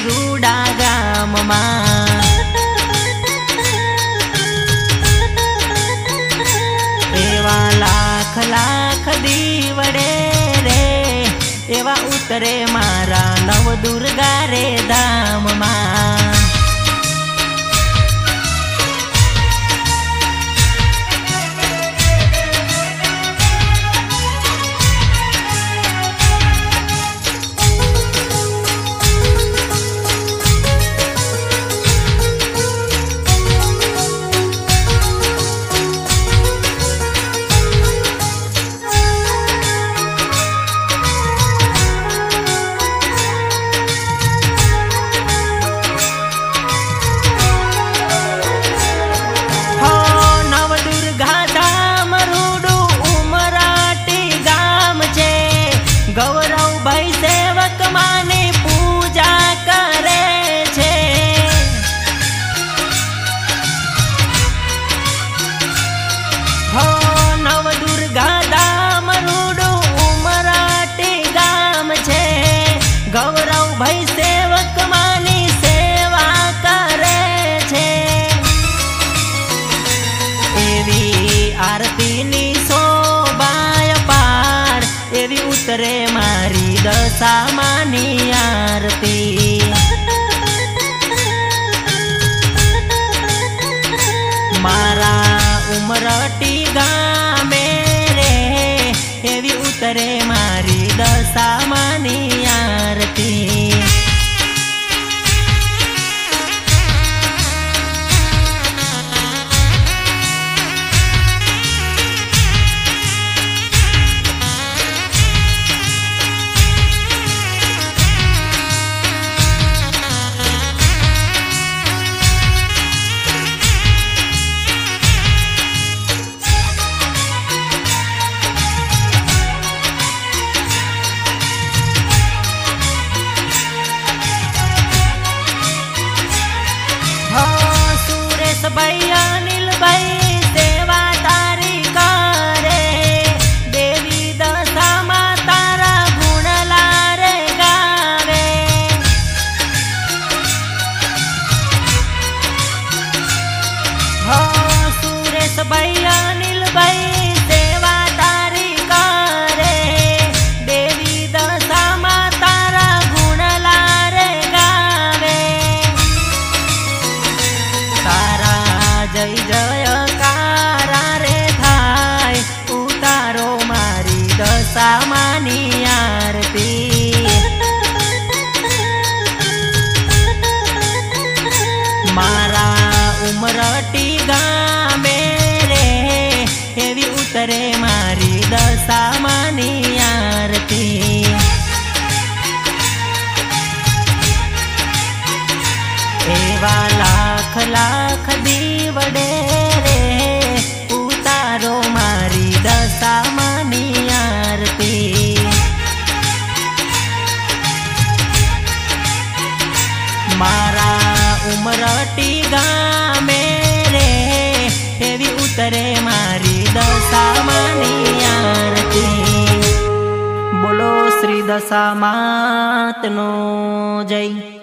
રૂડા ગામમાં એવા લાખ લાખ દીવડે રે એવા ઉતરે મારા નવદુર્ગા રે ધામમાં ગૌરવભાઈ સેવક માની પૂજા કરે છે હો નવદુર્ગા ધામ રૂડું ઉમરાટી ગામ છે ગૌરવભાઈ સેવક માની સેવા કરે છે એવી આરતીની શોભાય પાર એવી ઉતરે મારી દશામાની આરતી મારા ઉમરટી ગામે રે એવી ઉતરે મારી દશામાની આરતી ભાઈ અનિલભાઈ સેવા તારી કરે દેવી દશામાં તારા ગુણલા રે ગાવે હો સુરેશભાઈ અનિલભાઈ સેવા તારી કરે દેવી દશામાં તારા ગુણલા રે ગાવે જય જયકારા રે થાય ઉતારો મારી દશામાની આરતી મારા ઉમરટી ગામે રે એવી ઉતરે મારી દશામાની આરતી એવા લાખ લાખ દીવડે રે ઉતારો મારી દશામાની આરતી મારા ઉમરટી ગામે રે એવી ઉતરે મારી દશામાની આરતી બોલો શ્રી દશામાતનો જય।